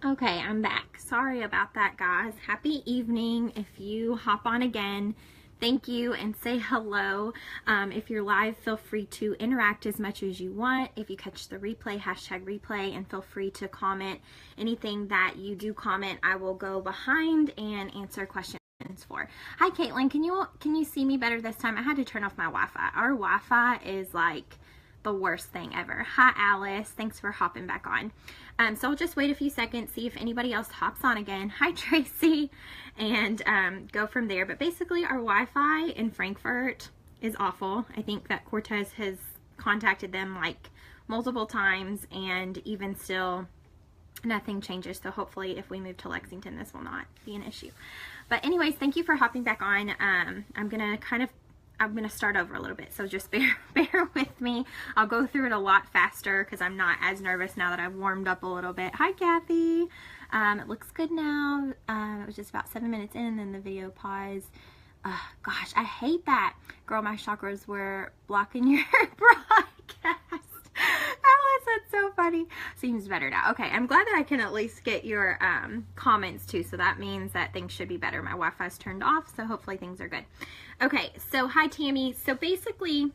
Okay, I'm back. Sorry about that, guys. Happy evening. If you hop on again, thank you and say hello. If you're live, feel free to interact as much as you want. If you catch the replay, hashtag replay, and feel free to comment. Anything that you do comment, I will go behind and answer questions for. Hi, Caitlin. Can you see me better this time? I had to turn off my Wi-Fi. Our Wi-Fi is like the worst thing ever. Hi, Alice. Thanks for hopping back on. So I'll just wait a few seconds, see if anybody else hops on again. Hi, Tracy, and go from there. But basically, our Wi-Fi in Frankfurt is awful. I think that Cortez has contacted them like multiple times, and even still, nothing changes. So hopefully, if we move to Lexington, this will not be an issue. But anyways, thank you for hopping back on. I'm gonna start over a little bit, so just bear with me. I'll go through it a lot faster because I'm not as nervous now that I've warmed up a little bit. Hi, Kathy. It looks good now. It was just about 7 minutes in, and then the video paused. Gosh, I hate that. Girl, my chakras were blocking your broadcast. Alice, that's so funny. Seems better now. Okay, I'm glad that I can at least get your comments too, so that means that things should be better. My Wi-Fi's turned off, so hopefully things are good. Okay, so hi, Tammy. So basically,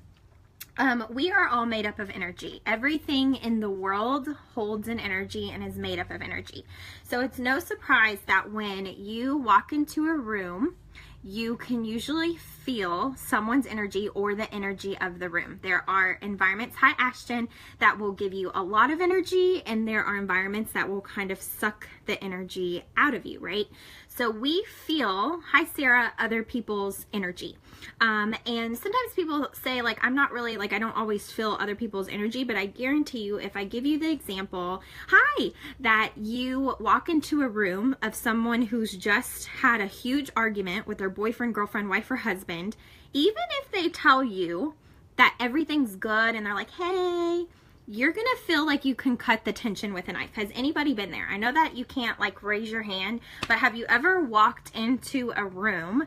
we are all made up of energy. Everything in the world holds an energy and is made up of energy. So it's no surprise that when you walk into a room, you can usually feel someone's energy or the energy of the room. There are environments, hi Ashton, that will give you a lot of energy, and there are environments that will kind of suck the energy out of you, right? So we feel, hi Sarah, other people's energy. And sometimes people say, like, I'm not really, like, I don't always feel other people's energy, but I guarantee you, if I give you the example, hi, that you walk into a room of someone who's just had a huge argument with their boyfriend, girlfriend, wife, or husband, even if they tell you that everything's good and they're like, hey, you're gonna feel like you can cut the tension with a knife. Has anybody been there? I know that you can't like raise your hand, but have you ever walked into a room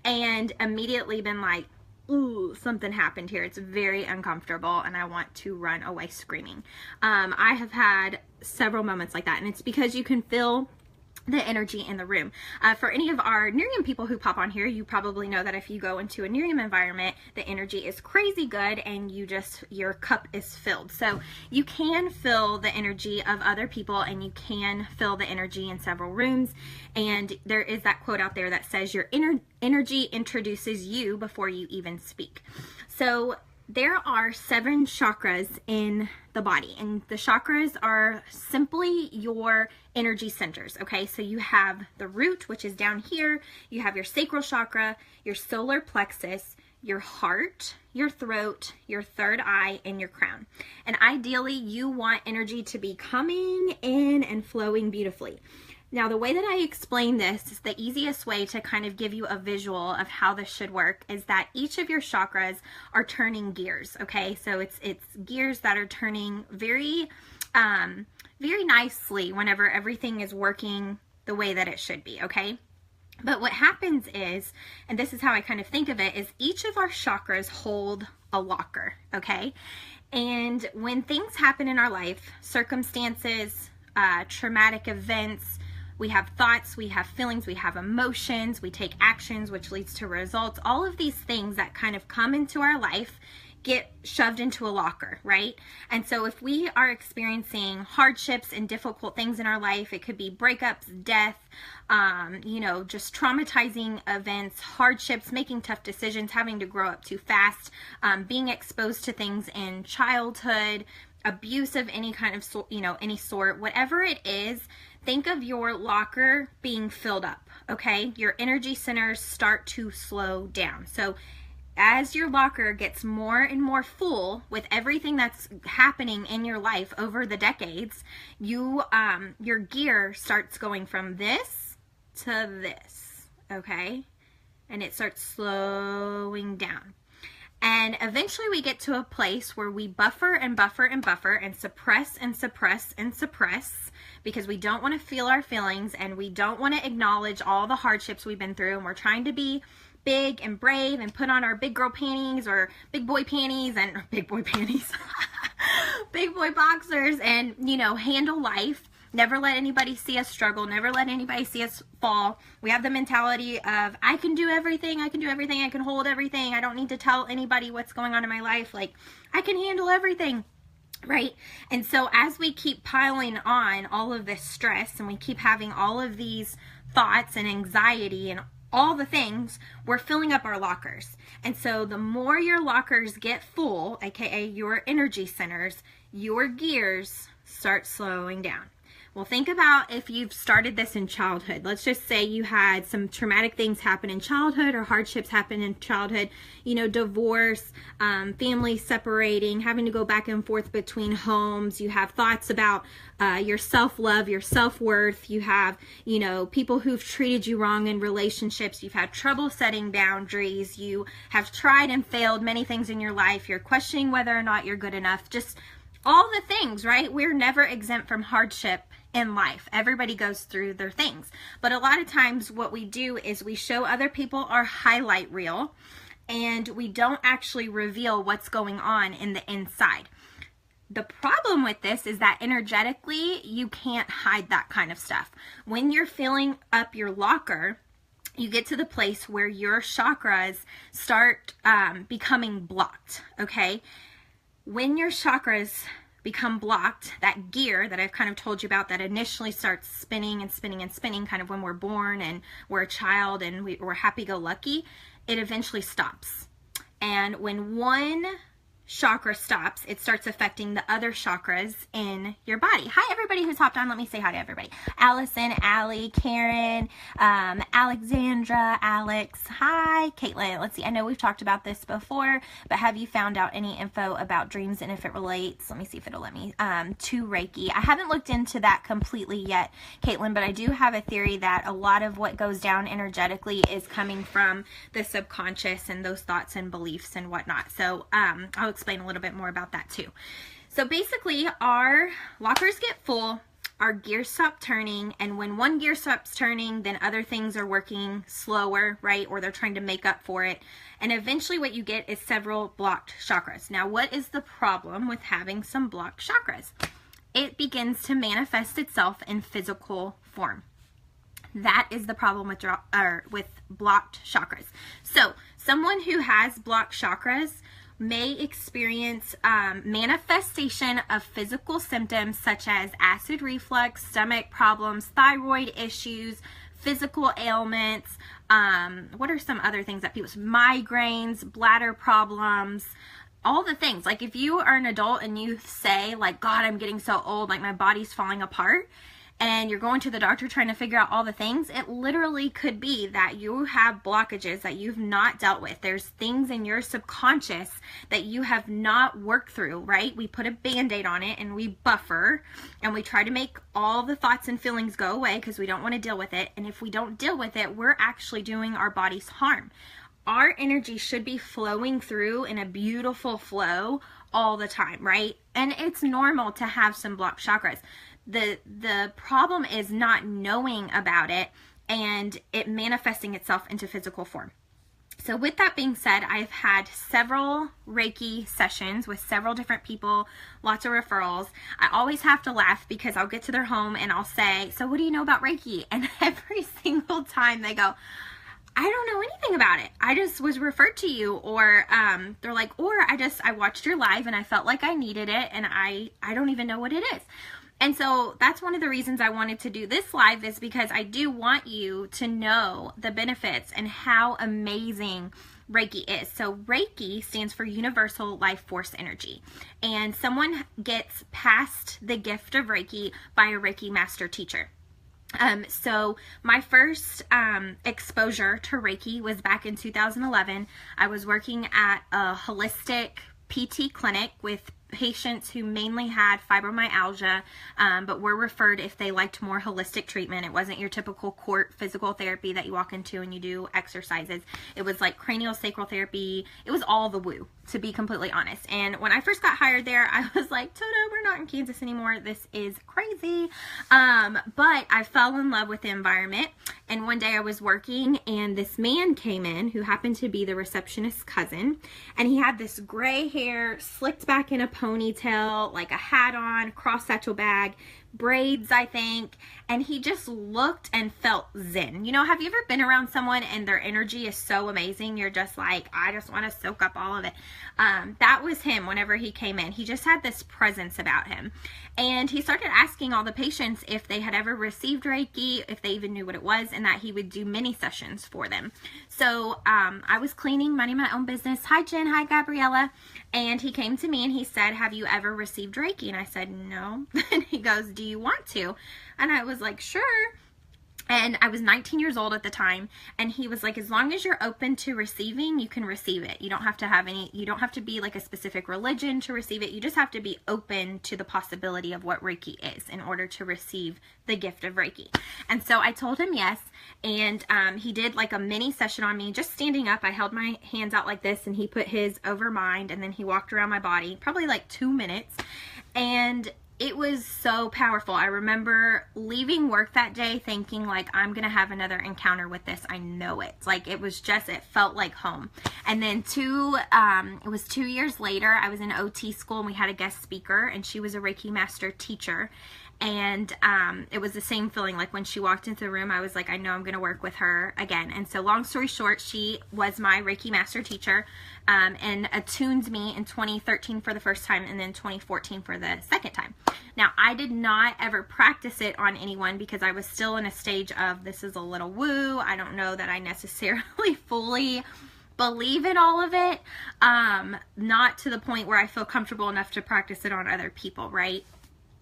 and immediately been like, ooh, something happened here. It's very uncomfortable and I want to run away screaming. I have had several moments like that, and it's because you can feel the energy in the room. For any of our Nerium people who pop on here, you probably know that if you go into a Nerium environment, the energy is crazy good and your cup is filled. So you can feel the energy of other people, and you can feel the energy in several rooms. And there is that quote out there that says your energy introduces you before you even speak. So there are 7 chakras in the body, and the chakras are simply your energy centers, okay? So you have the root, which is down here. You have your sacral chakra, your solar plexus, your heart, your throat, your third eye, and your crown. And ideally, you want energy to be coming in and flowing beautifully. Now, the way that I explain this is the easiest way to kind of give you a visual of how this should work is that each of your chakras are turning gears, okay? So it's gears that are turning very, very nicely whenever everything is working the way that it should be, okay? But what happens is, and this is how I kind of think of it, is each of our chakras hold a locker, okay? And when things happen in our life, circumstances, traumatic events, we have thoughts, we have feelings, we have emotions, we take actions, which leads to results. All of these things that kind of come into our life get shoved into a locker, right? And so if we are experiencing hardships and difficult things in our life, it could be breakups, death, you know, just traumatizing events, hardships, making tough decisions, having to grow up too fast, being exposed to things in childhood, abuse of any kind of, you know, any sort, whatever it is, think of your locker being filled up, okay? Your energy centers start to slow down. So as your locker gets more and more full with everything that's happening in your life over the decades, your gear starts going from this to this, okay? And it starts slowing down. And eventually we get to a place where we buffer and buffer and buffer and suppress and suppress and suppress because we don't want to feel our feelings and we don't want to acknowledge all the hardships we've been through, and we're trying to be big and brave and put on our big girl panties or big boy panties big boy boxers and, you know, handle life Never let anybody see us struggle. Never let anybody see us fall. We have the mentality of, I can do everything. I can do everything. I can hold everything. I don't need to tell anybody what's going on in my life. Like, I can handle everything. Right? And so as we keep piling on all of this stress and we keep having all of these thoughts and anxiety and all the things, we're filling up our lockers. And so the more your lockers get full, aka your energy centers, your gears start slowing down. Well, think about if you've started this in childhood. Let's just say you had some traumatic things happen in childhood or hardships happen in childhood, you know, divorce, family separating, having to go back and forth between homes. You have thoughts about your self-love, your self-worth. You have, you know, people who've treated you wrong in relationships. You've had trouble setting boundaries. You have tried and failed many things in your life. You're questioning whether or not you're good enough. Just all the things, right? We're never exempt from hardship in life. Everybody goes through their things. But a lot of times what we do is we show other people our highlight reel and we don't actually reveal what's going on in the inside. The problem with this is that energetically, you can't hide that kind of stuff. When you're filling up your locker, you get to the place where your chakras start becoming blocked, okay? When your chakras become blocked, that gear that I've kind of told you about that initially starts spinning and spinning and spinning kind of when we're born and we're a child and we're happy-go-lucky, it eventually stops. And when one chakra stops, it starts affecting the other chakras in your body. Hi, everybody who's hopped on. Let me say hi to everybody. Allison, Allie, Karen, Alexandra, Alex. Hi, Caitlin. Let's see. I know we've talked about this before, but have you found out any info about dreams and if it relates? Let me see if it'll let me, to Reiki. I haven't looked into that completely yet, Caitlin, but I do have a theory that a lot of what goes down energetically is coming from the subconscious and those thoughts and beliefs and whatnot. So, I'll explain a little bit more about that too. So basically our lockers get full, our gears stop turning, and when one gear stops turning, then other things are working slower, right? Or they're trying to make up for it. And eventually what you get is several blocked chakras. Now, what is the problem with having some blocked chakras? It begins to manifest itself in physical form. That is the problem with blocked chakras. So someone who has blocked chakras may experience manifestation of physical symptoms such as acid reflux, stomach problems, thyroid issues, physical ailments. What are some other things that people, migraines, bladder problems, all the things. Like if you are an adult and you say like, God, I'm getting so old, like my body's falling apart, and you're going to the doctor trying to figure out all the things, it literally could be that you have blockages that you've not dealt with. There's things in your subconscious that you have not worked through, right? We put a Band-Aid on it and we buffer and we try to make all the thoughts and feelings go away because we don't want to deal with it. And if we don't deal with it, we're actually doing our bodies harm. Our energy should be flowing through in a beautiful flow all the time, right? And it's normal to have some blocked chakras. The problem is not knowing about it and it manifesting itself into physical form. So with that being said, I've had several Reiki sessions with several different people, lots of referrals. I always have to laugh because I'll get to their home and I'll say, so what do you know about Reiki? And every single time they go, I don't know anything about it. I just was referred to you, or they're like, or I watched your live and I felt like I needed it and I don't even know what it is. And so that's one of the reasons I wanted to do this live, is because I do want you to know the benefits and how amazing Reiki is. So Reiki stands for Universal Life Force Energy. And someone gets past the gift of Reiki by a Reiki master teacher. So my first exposure to Reiki was back in 2011. I was working at a holistic PT clinic with patients who mainly had fibromyalgia, but were referred if they liked more holistic treatment. It wasn't your typical court physical therapy that you walk into and you do exercises. It was like cranial sacral therapy. It was all the woo, to be completely honest. And when I first got hired there, I was like, Toto, we're not in Kansas anymore. This is crazy. But I fell in love with the environment. And one day I was working and this man came in who happened to be the receptionist's cousin. And he had this gray hair slicked back in a ponytail, like a hat on, cross satchel bag, braids, I think, and he just looked and felt zen. You know, have you ever been around someone and their energy is so amazing, you're just like, I just want to soak up all of it? That was him whenever he came in. He just had this presence about him. And he started asking all the patients if they had ever received Reiki, if they even knew what it was, and that he would do mini sessions for them. So I was cleaning, minding my own business. Hi, Jen. Hi, Gabriella. And he came to me and he said, have you ever received Reiki? And I said, no. And he goes, do you want to? And I was like, sure. And I was 19 years old at the time, and he was like, as long as you're open to receiving, you can receive it. You don't have to have you don't have to be like a specific religion to receive it. You just have to be open to the possibility of what Reiki is in order to receive the gift of Reiki. And so I told him yes, and he did like a mini session on me, just standing up. I held my hands out like this, and he put his over mine, and then he walked around my body, probably like 2 minutes, and it was so powerful. I remember leaving work that day thinking like, I'm going to have another encounter with this. I know it. Like, it was just, it felt like home. And then it was 2 years later, I was in OT school and we had a guest speaker, and she was a Reiki master teacher. And it was the same feeling. Like, when she walked into the room, I was like, I know I'm going to work with her again. And so long story short, she was my Reiki master teacher, and attuned me in 2013 for the first time, and then 2014 for the second time. Now, I did not ever practice it on anyone because I was still in a stage of, this is a little woo. I don't know that I necessarily fully believe in all of it. Not to the point where I feel comfortable enough to practice it on other people, right?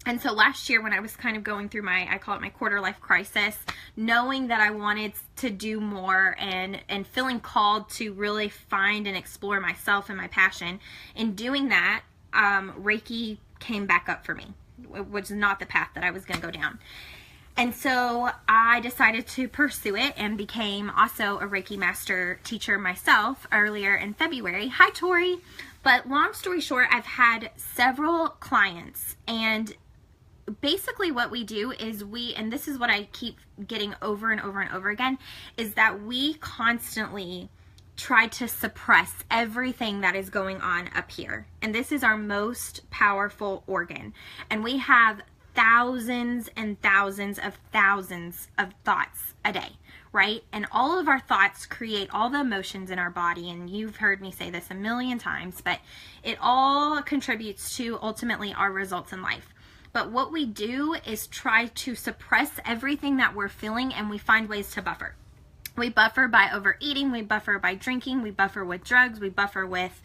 And so last year, when I was kind of going through I call it my quarter life crisis, knowing that I wanted to do more and feeling called to really find and explore myself and my passion, in doing that, Reiki came back up for me, which is not the path that I was going to go down. And so I decided to pursue it and became also a Reiki master teacher myself earlier in February. Hi, Tori. But long story short, I've had several clients, and basically what we do is and this is what I keep getting over and over and over again, is that we constantly try to suppress everything that is going on up here. And this is our most powerful organ. And we have thousands and thousands of thoughts a day, right? And all of our thoughts create all the emotions in our body. And you've heard me say this a million times, but it all contributes to ultimately our results in life. But what we do is try to suppress everything that we're feeling, and we find ways to buffer. We buffer by overeating, we buffer by drinking, we buffer with drugs, we buffer with,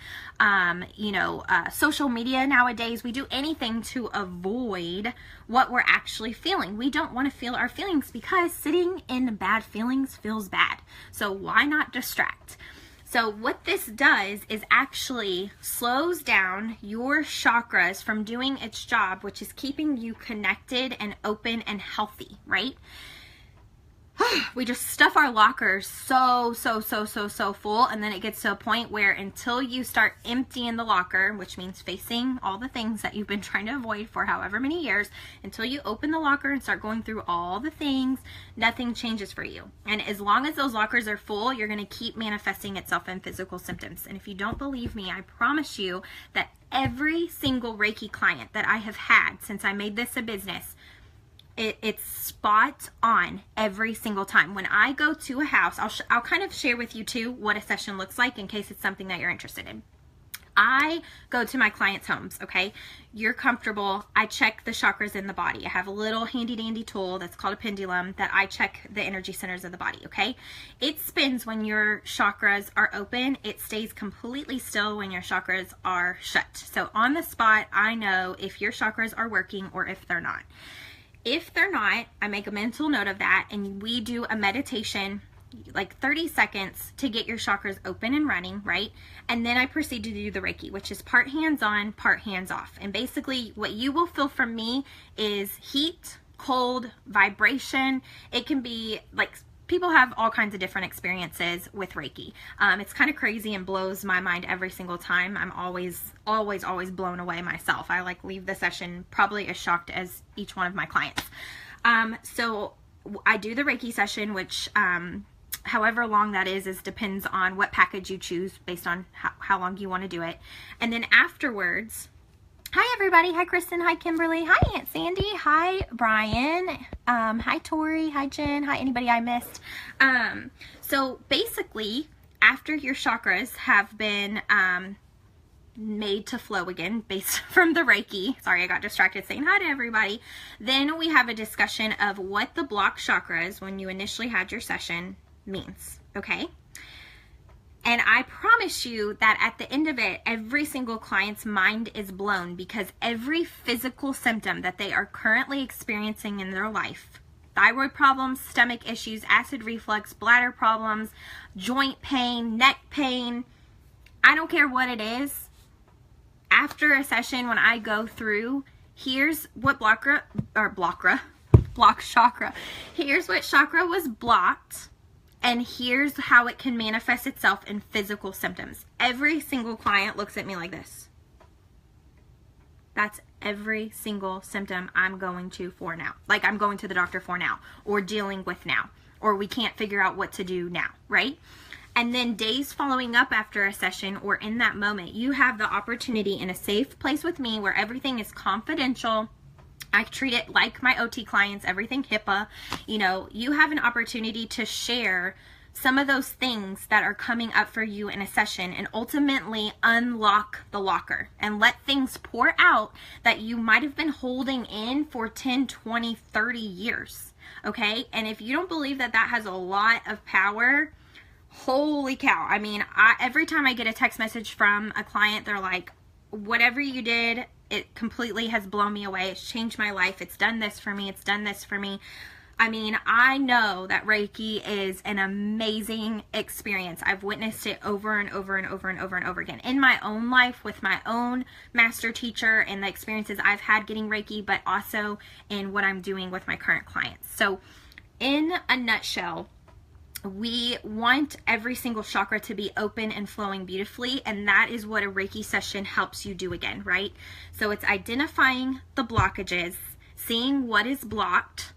social media nowadays. We do anything to avoid what we're actually feeling. We don't want to feel our feelings because sitting in bad feelings feels bad. So why not distract? So what this does is actually slows down your chakras from doing its job, which is keeping you connected and open and healthy, right? We just stuff our lockers so full, and then it gets to a point where until you start emptying the locker, which means facing all the things that you've been trying to avoid for however many years, until you open the locker and start going through all the things, nothing changes for you. And as long as those lockers are full, you're going to keep manifesting itself in physical symptoms. And if you don't believe me, I promise you that every single Reiki client that I have had since I made this a business, it's spot on every single time. When I go to a house, I'll kind of share with you too what a session looks like in case it's something that you're interested in. I go to my clients' homes, okay? You're comfortable. I check the chakras in the body. I have a little handy dandy tool that's called a pendulum that I check the energy centers of the body, okay? It spins when your chakras are open. It stays completely still when your chakras are shut. So on the spot, I know if your chakras are working or if they're not. If they're not, I make a mental note of that, and we do a meditation, like 30 seconds to get your chakras open and running, right? And then I proceed to do the Reiki, which is part hands-on, part hands-off. And basically what you will feel from me is heat, cold, vibration. It can be like, people have all kinds of different experiences with Reiki. It's kind of crazy and blows my mind every single time. I'm always blown away myself. I like leave the session probably as shocked as each one of my clients. So I do the Reiki session, which however long that is depends on what package you choose based on how long you want to do it. And then afterwards, Hi everybody. Hi Kristen. Hi Kimberly. Hi Aunt Sandy. Hi Brian. Hi Tori. Hi Jen. Hi anybody I missed. So basically, after your chakras have been made to flow again based from the Reiki, sorry I got distracted saying hi to everybody, then we have a discussion of what the blocked chakras when you initially had your session means. Okay? And I promise you that at the end of it, every single client's mind is blown, because every physical symptom that they are currently experiencing in their life, thyroid problems, stomach issues, acid reflux, bladder problems, joint pain, neck pain, I don't care what it is, after a session when I go through, here's what blocked chakra, here's what chakra was blocked, and here's how it can manifest itself in physical symptoms. Every single client looks at me like this. That's every single symptom I'm going to for now. Like I'm going to the doctor for now, or dealing with now, or we can't figure out what to do now, right? And then days following up after a session or in that moment, you have the opportunity in a safe place with me where everything is confidential. I treat it like my OT clients, everything HIPAA. You know, you have an opportunity to share some of those things that are coming up for you in a session and ultimately unlock the locker and let things pour out that you might have been holding in for 10, 20, 30 years. Okay? And if you don't believe that that has a lot of power, holy cow. I mean, every time I get a text message from a client, they're like, whatever you did, it completely has blown me away. It's changed my life. It's done this for me. It's done this for me. I mean, I know that Reiki is an amazing experience. I've witnessed it over and over and over and over and over again in my own life with my own master teacher and the experiences I've had getting Reiki, but also in what I'm doing with my current clients. So in a nutshell, we want every single chakra to be open and flowing beautifully, and that is what a Reiki session helps you do again, right? So it's identifying the blockages, seeing what is blocked,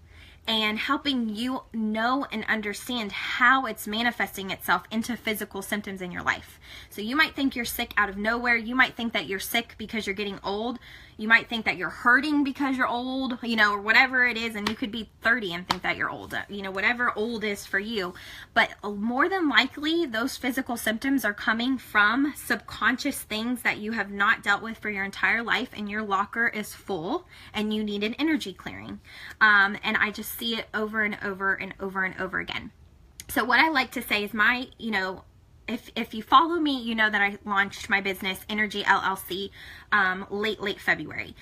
and helping you know and understand how it's manifesting itself into physical symptoms in your life. So you might think you're sick out of nowhere. You might think that you're sick because you're getting old. You might think that you're hurting because you're old, you know, or whatever it is. And you could be 30 and think that you're old, you know, whatever old is for you. But more than likely, those physical symptoms are coming from subconscious things that you have not dealt with for your entire life, and your locker is full and you need an energy clearing. And I just see it over and over and over and over again. So what I like to say is if you follow me, you know that I launched my business, INNERGY LLC, late February.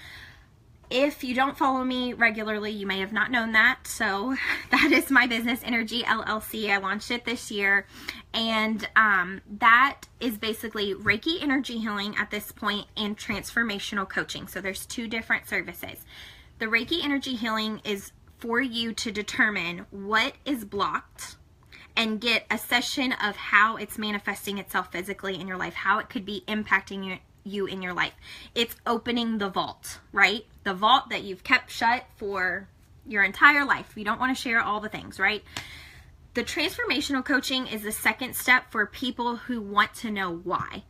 If you don't follow me regularly, you may have not known that. So that is my business, INNERGY LLC. I launched it this year. And that is basically Reiki energy healing at this point and transformational coaching. So there's two different services. The Reiki energy healing is for you to determine what is blocked and get a session of how it's manifesting itself physically in your life, how it could be impacting you in your life. It's opening the vault, right? The vault that you've kept shut for your entire life. You don't want to share all the things, right? The transformational coaching is the second step for people who want to know why.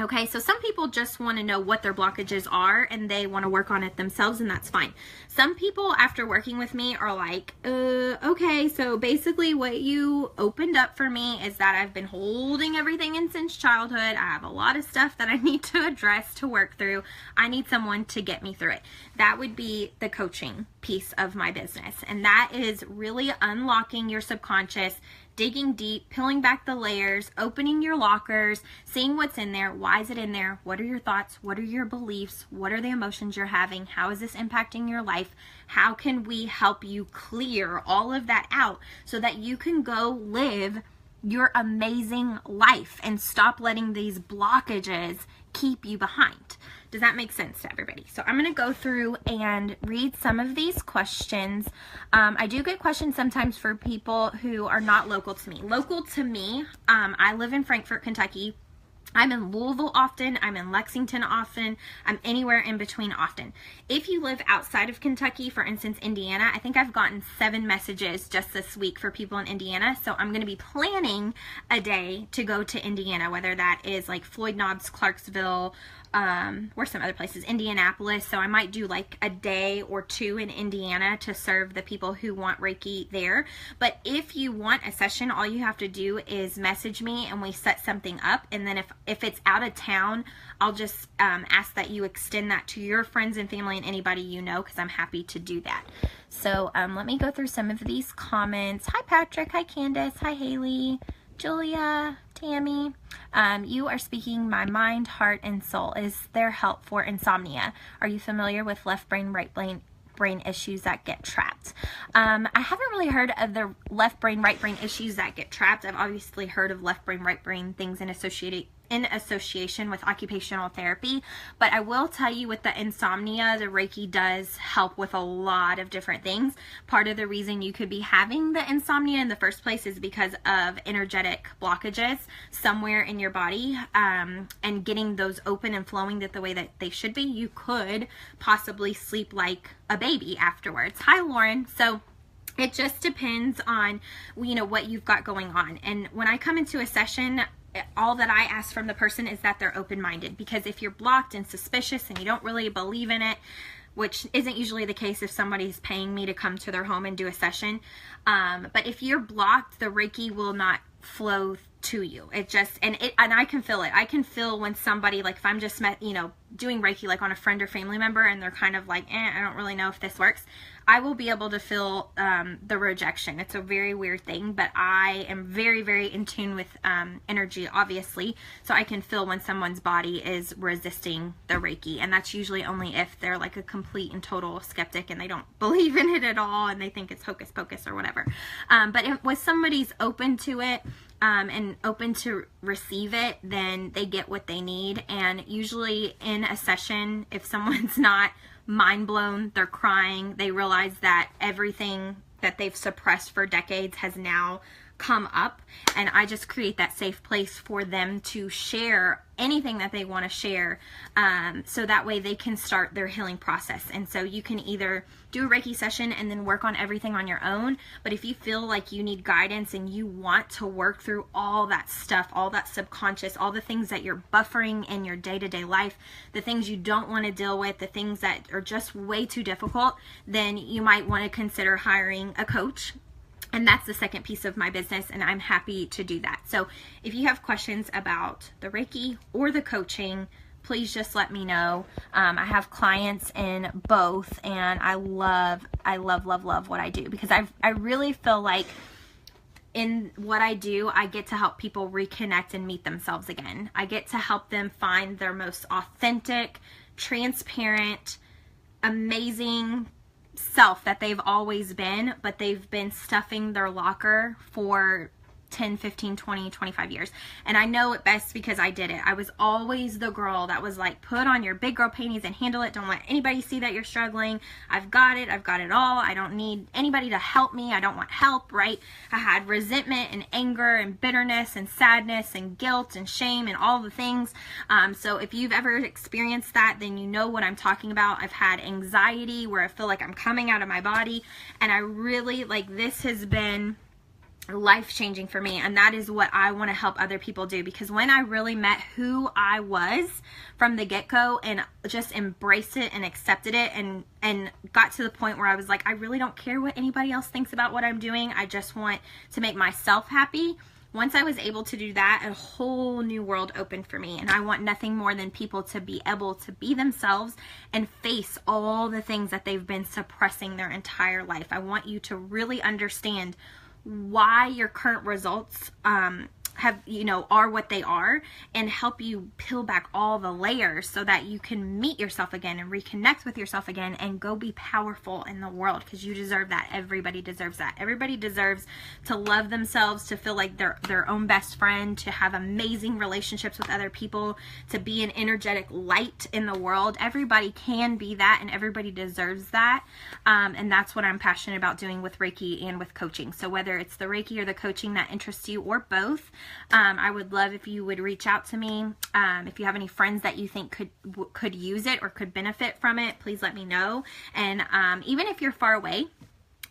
Okay, so some people just want to know what their blockages are and they want to work on it themselves, and that's fine. Some people after working with me are like, okay, so basically what you opened up for me is that I've been holding everything in since childhood. I have a lot of stuff that I need to address, to work through. I need someone to get me through it. That would be the coaching piece of my business, and that is really unlocking your subconscious, digging deep, peeling back the layers, opening your lockers, seeing what's in there. Why is it in there? What are your thoughts? What are your beliefs? What are the emotions you're having? How is this impacting your life? How can we help you clear all of that out so that you can go live your amazing life and stop letting these blockages keep you behind? Does that make sense to everybody? So I'm going to go through and read some of these questions. I do get questions sometimes for people who are not local to me. Local to me, I live in Frankfort, Kentucky. I'm in Louisville often. I'm in Lexington often. I'm anywhere in between often. If you live outside of Kentucky, for instance, Indiana, I think I've gotten 7 messages just this week for people in Indiana. So I'm going to be planning a day to go to Indiana, whether that is like Floyd Knobs, Clarksville, where's some other places? Indianapolis. So I might do like a day or two in Indiana to serve the people who want Reiki there. But if you want a session, all you have to do is message me and we set something up. And then if it's out of town, I'll just ask that you extend that to your friends and family and anybody you know, because I'm happy to do that. So let me go through some of these comments. Hi Patrick, hi Candace, hi Haley, Julia, Tammy. You are speaking my mind, heart, and soul. Is there help for insomnia? Are you familiar with left brain, right brain issues that get trapped? I haven't really heard of the left brain, right brain issues that get trapped. I've obviously heard of left brain, right brain things in association with occupational therapy, but I will tell you with the insomnia, the Reiki does help with a lot of different things. Part of the reason you could be having the insomnia in the first place is because of energetic blockages somewhere in your body, and getting those open and flowing the way that they should be. You could possibly sleep like a baby afterwards. Hi Lauren. So it just depends on, you know, what you've got going on. And when I come into a session, all that I ask from the person is that they're open-minded, because if you're blocked and suspicious and you don't really believe in it, which isn't usually the case if somebody's paying me to come to their home and do a session, but if you're blocked, the Reiki will not flow to you. It just, and I can feel it. I can feel when somebody, like if I'm just doing Reiki like on a friend or family member and they're kind of like, I don't really know if this works, I will be able to feel the rejection. It's a very weird thing, but I am very, very in tune with energy, obviously. So I can feel when someone's body is resisting the Reiki. And that's usually only if they're like a complete and total skeptic and they don't believe in it at all and they think it's hocus pocus or whatever. But if somebody's open to it, and open to receive it, then they get what they need. And usually in a session, if someone's not mind blown, they're crying, they realize that everything that they've suppressed for decades has now come up, and I just create that safe place for them to share anything that they want to share, so that way they can start their healing process. And so you can either do a Reiki session and then work on everything on your own, but if you feel like you need guidance and you want to work through all that stuff, all that subconscious, all the things that you're buffering in your day-to-day life, the things you don't want to deal with, the things that are just way too difficult, then you might want to consider hiring a coach. And that's the second piece of my business, and I'm happy to do that. So if you have questions about the Reiki or the coaching, please just let me know. I have clients in both, and I love what I do, because I really feel like in what I do, I get to help people reconnect and meet themselves again. I get to help them find their most authentic, transparent, amazing self that they've always been, but they've been stuffing their locker for 10, 15, 20, 25 years. And I know it best because I did it. I was always the girl that was like, put on your big girl panties and handle it. Don't let anybody see that you're struggling. I've got it. I've got it all. I don't need anybody to help me. I don't want help, right? I had resentment and anger and bitterness and sadness and guilt and shame and all the things. So if you've ever experienced that, then you know what I'm talking about. I've had anxiety where I feel like I'm coming out of my body, and I really, like, this has been life-changing for me, and that is what I want to help other people do, because when I really met who I was from the get-go and just embraced it and accepted it, and got to the point where I was like, I really don't care what anybody else thinks about what I'm doing, I just want to make myself happy. Once I was able to do that, a whole new world opened for me, and I want nothing more than people to be able to be themselves and face all the things that they've been suppressing their entire life. I want you to really understand why your current results are what they are, and help you peel back all the layers so that you can meet yourself again and reconnect with yourself again and go be powerful in the world, because you deserve that. Everybody deserves that. Everybody deserves to love themselves, to feel like they're their own best friend, to have amazing relationships with other people, to be an energetic light in the world. Everybody can be that, and everybody deserves that. And that's what I'm passionate about doing with Reiki and with coaching. So whether it's the Reiki or the coaching that interests you, or both, I would love if you would reach out to me. If you have any friends that you think could use it or could benefit from it, please let me know. And even if you're far away,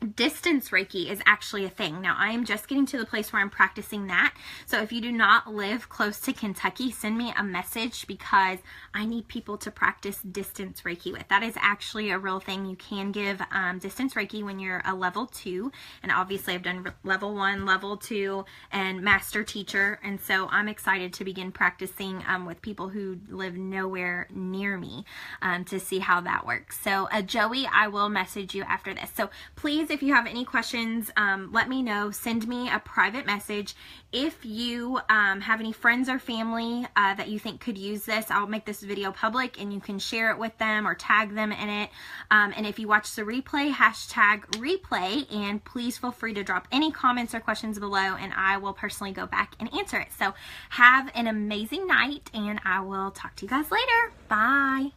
distance Reiki is actually a thing. Now, I am just getting to the place where I'm practicing that. So if you do not live close to Kentucky, send me a message, because I need people to practice distance Reiki with. That is actually a real thing. You can give distance Reiki when you're a level 2. And obviously I've done level 1, level 2, and master teacher. And so I'm excited to begin practicing with people who live nowhere near me to see how that works. So Joey, I will message you after this. So please, if you have any questions, let me know. Send me a private message. If you have any friends or family that you think could use this, I'll make this video public and you can share it with them or tag them in it. And if you watch the replay, hashtag replay, and please feel free to drop any comments or questions below, and I will personally go back and answer it. So have an amazing night, and I will talk to you guys later. Bye.